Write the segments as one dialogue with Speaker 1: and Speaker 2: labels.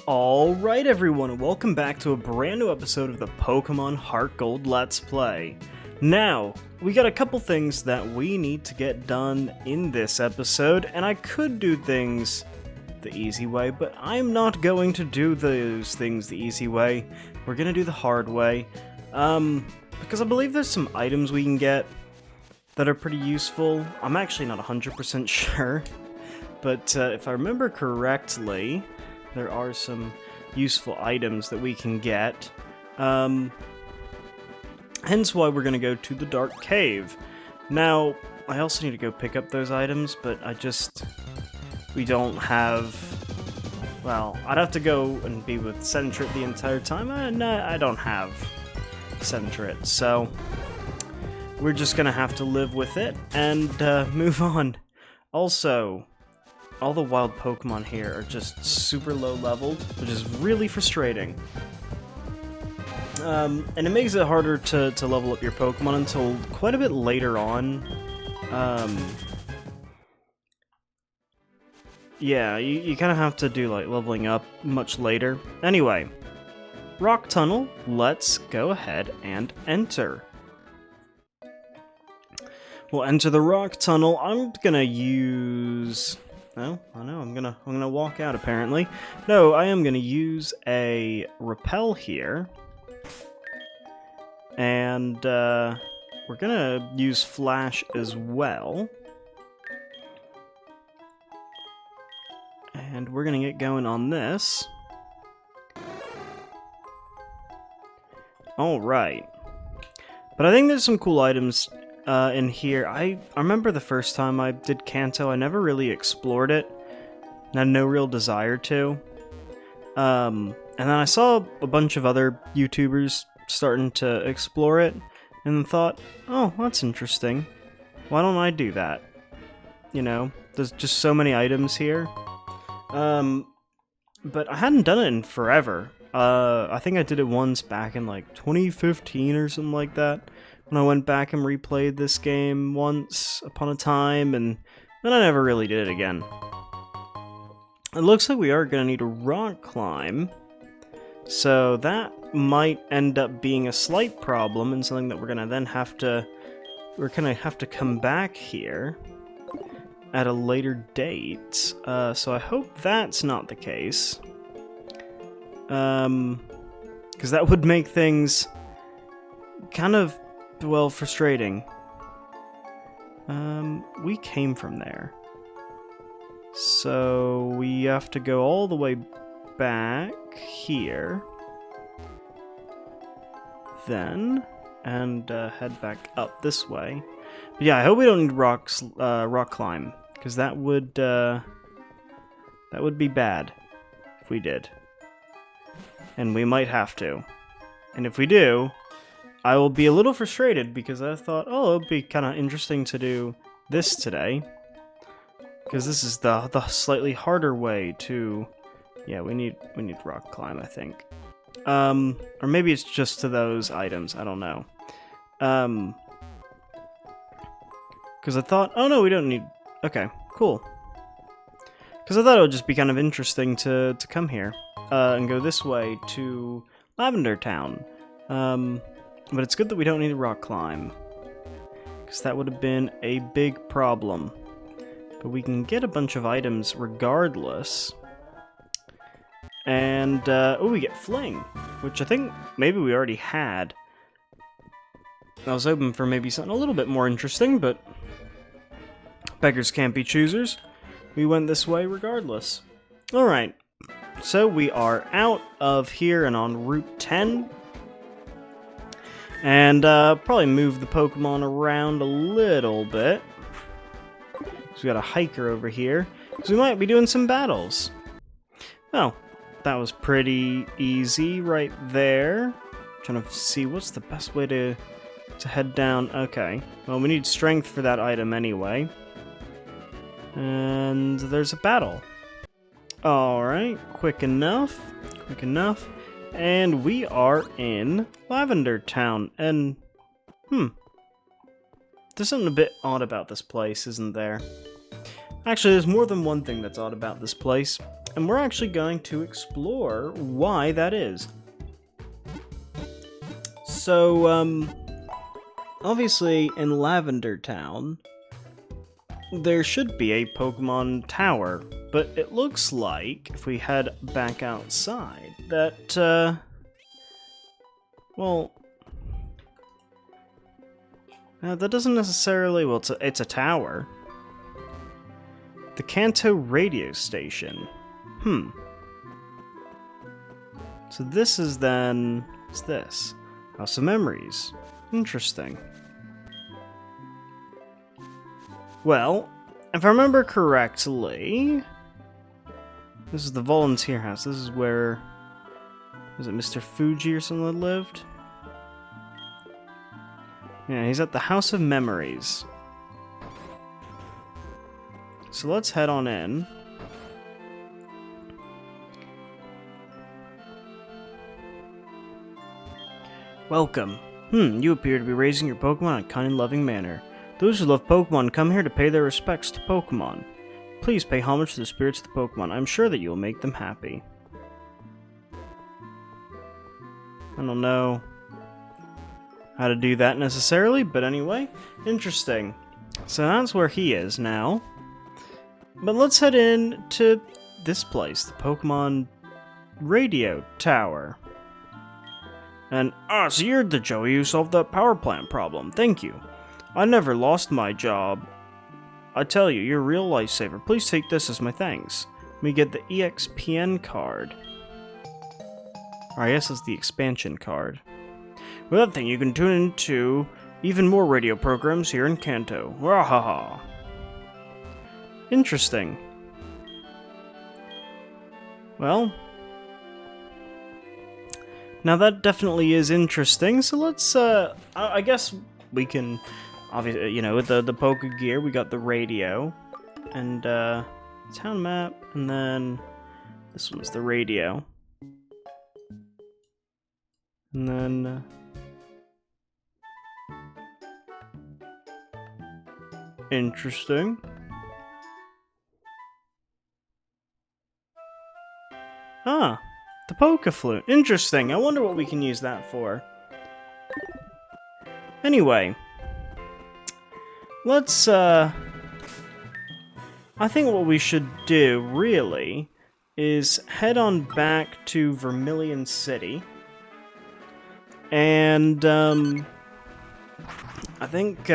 Speaker 1: Alright everyone, welcome back to a brand new episode of the Pokemon Heart Gold Let's Play. Now, we got a couple things that we need to get done in this episode, and I could do things the easy way, but I'm not going to do those things the easy way. We're gonna do the hard way, because I believe there's some items we can get that are pretty useful. I'm actually not 100% sure, but if I remember correctly, there are some useful items that we can get. Hence why we're going to go to the Dark Cave. Now, I also need to go pick up those items, but we don't have... Well, I'd have to go and be with Sentret the entire time, and I don't have Sentret, so we're just going to have to live with it and move on. Also, all the wild Pokemon here are just super low leveled, which is really frustrating. And it makes it harder to level up your Pokemon until quite a bit later on. Yeah, you kind of have to do like leveling up much later. Anyway, Rock Tunnel, let's go ahead and enter. We'll enter the Rock Tunnel. I'm gonna use... Oh, I know, I'm gonna walk out apparently. No, I am gonna use a repel here. And we're gonna use Flash as well. And we're gonna get going on this. Alright. But I think there's some cool items in here. I remember the first time I did Kanto, I never really explored it. And I had no real desire to. And then I saw a bunch of other YouTubers starting to explore it, and thought, oh, that's interesting. Why don't I do that? You know, there's just so many items here. But I hadn't done it in forever. I think I did it once back in like 2015 or something like that. When I went back and replayed this game once upon a time, and then I never really did it again. It looks like we are going to need a rock climb, so that might end up being a slight problem and something that we're going to then have to... We're going to have to come back here at a later date, so I hope that's not the case. Because that would make things kind of... well, frustrating. We came from there. So we have to go all the way back here. Then, and head back up this way. But yeah, I hope we don't need rock climb, because that would be bad if we did. And we might have to. And if we do, I will be a little frustrated because I thought, oh, it would be kind of interesting to do this today. Because this is the slightly harder way to... Yeah, we need rock climb, I think. Or maybe it's just to those items, I don't know. Because I thought, oh no, we don't need... Okay, cool. Because I thought it would just be kind of interesting to come here. And go this way to Lavender Town. But it's good that we don't need a rock climb, because that would have been a big problem. But we can get a bunch of items regardless. And, oh, we get Fling, which I think maybe we already had. I was hoping for maybe something a little bit more interesting, but beggars can't be choosers. We went this way regardless. Alright, so we are out of here and on Route 10. And probably move the Pokemon around a little bit. So we got a hiker over here, because we might be doing some battles. Oh, that was pretty easy right there. Trying to see what's the best way to head down. Okay, well, we need strength for that item anyway. And there's a battle. Alright, quick enough. Quick enough. And we are in Lavender Town, and, there's something a bit odd about this place, isn't there? Actually, there's more than one thing that's odd about this place. and we're actually going to explore why that is. So, obviously in Lavender Town, there should be a Pokemon Tower, but it looks like, if we head back outside, that, well, that doesn't necessarily, well, it's a tower. The Kanto radio station. So this is then, what's this? House of Memories. Interesting. Well, if I remember correctly, this is the volunteer house. This is where, was it Mr. Fuji or something that lived? Yeah, he's at the House of Memories. So let's head on in. Welcome. You appear to be raising your Pokemon in a kind and loving manner. Those who love Pokemon come here to pay their respects to Pokemon. Please pay homage to the spirits of the Pokemon. I'm sure that you will make them happy. I don't know how to do that necessarily, but anyway, interesting. So that's where he is now. But let's head in to this place, the Pokemon Radio Tower. And, so you're the Joey who solved that power plant problem. Thank you. I never lost my job. I tell you, you're a real lifesaver. Please take this as my thanks. Let me get the EXPN card. Or I guess it's the expansion card. With that thing, you can tune into even more radio programs here in Kanto. Wahaha. Interesting. Well, now that definitely is interesting, so let's, I guess we can, obviously, you know, with the Poke Gear, we got the radio, and, town map, and then this one's the radio. And then, interesting. Ah, the Poke Flute. Interesting. I wonder what we can use that for. Anyway, let's, I think what we should do, really, is head on back to Vermilion City. And, I think,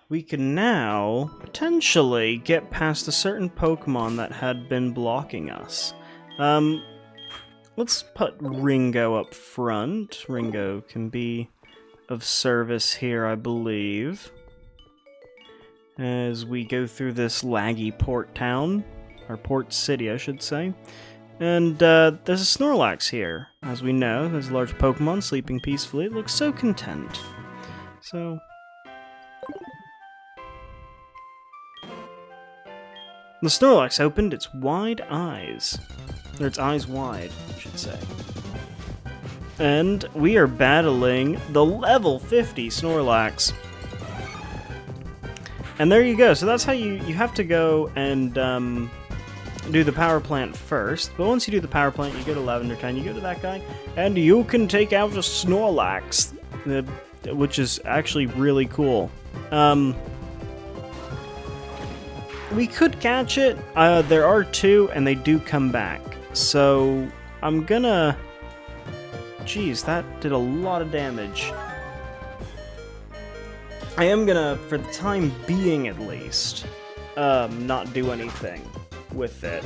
Speaker 1: we can now potentially get past a certain Pokemon that had been blocking us. Let's put Ringo up front. Ringo can be of service here, I believe, as we go through this laggy port town, or port city, I should say. And there's a Snorlax here. As we know, there's a large Pokemon sleeping peacefully. It looks so content. So, the Snorlax opened its wide eyes. Or its eyes wide, I should say. And we are battling the level 50 Snorlax. And there you go. So that's how you have to go and do the power plant first. But once you do the power plant, you go to Lavender Town, you go to that guy, and you can take out the Snorlax, which is actually really cool. We could catch it. There are two, and they do come back. So I'm gonna... Jeez, that did a lot of damage. I am gonna, for the time being at least, not do anything with it.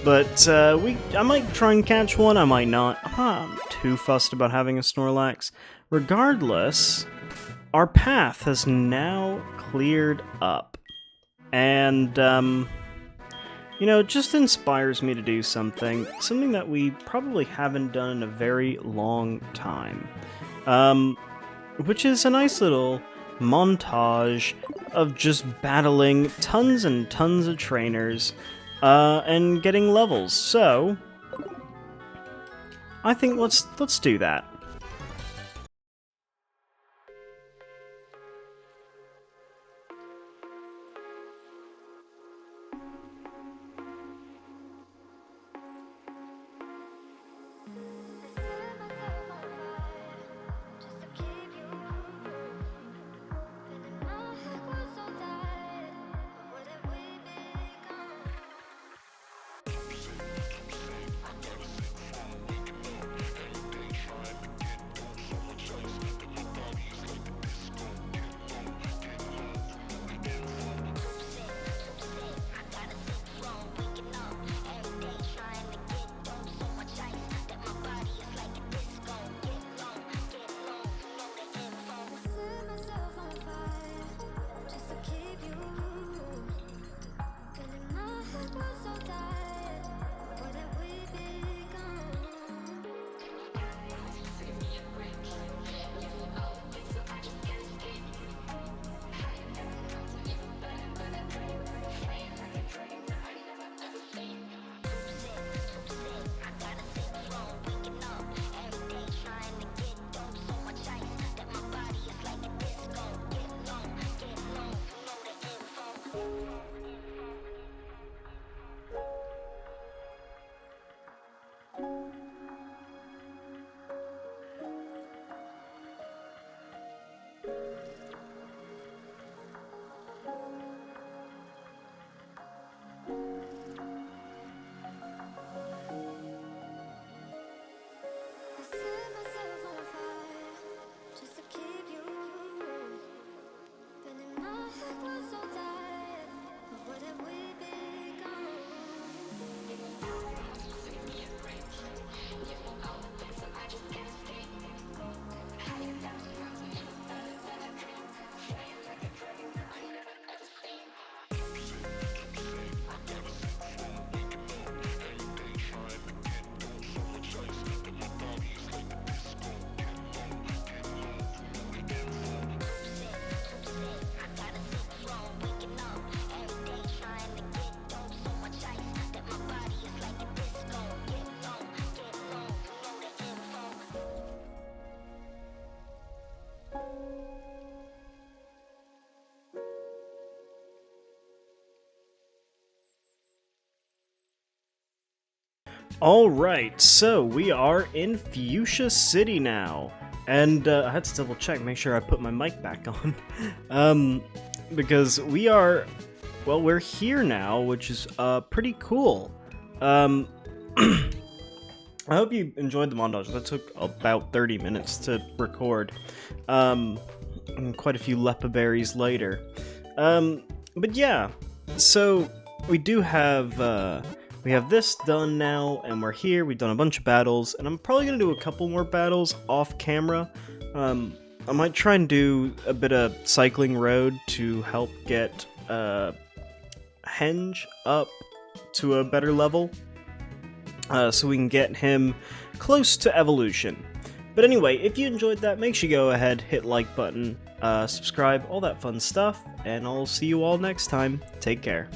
Speaker 1: But I might try and catch one, I might not. I'm not too fussed about having a Snorlax. Regardless, our path has now cleared up. And, you know, it just inspires me to do something that we probably haven't done in a very long time. Which is a nice little montage of just battling tons and tons of trainers, and getting levels. So, I think let's do that. Alright, so we are in Fuchsia City now. And I had to double check, make sure I put my mic back on. Because we are, well, we're here now, which is pretty cool. I hope you enjoyed the montage. That took about 30 minutes to record. And quite a few lepa berries later. But yeah, so we do have, we have this done now, and we're here. We've done a bunch of battles, and I'm probably going to do a couple more battles off camera. I might try and do a bit of cycling road to help get Henge up to a better level, so we can get him close to evolution. But anyway, if you enjoyed that, make sure you go ahead, hit like button, subscribe, all that fun stuff, and I'll see you all next time. Take care.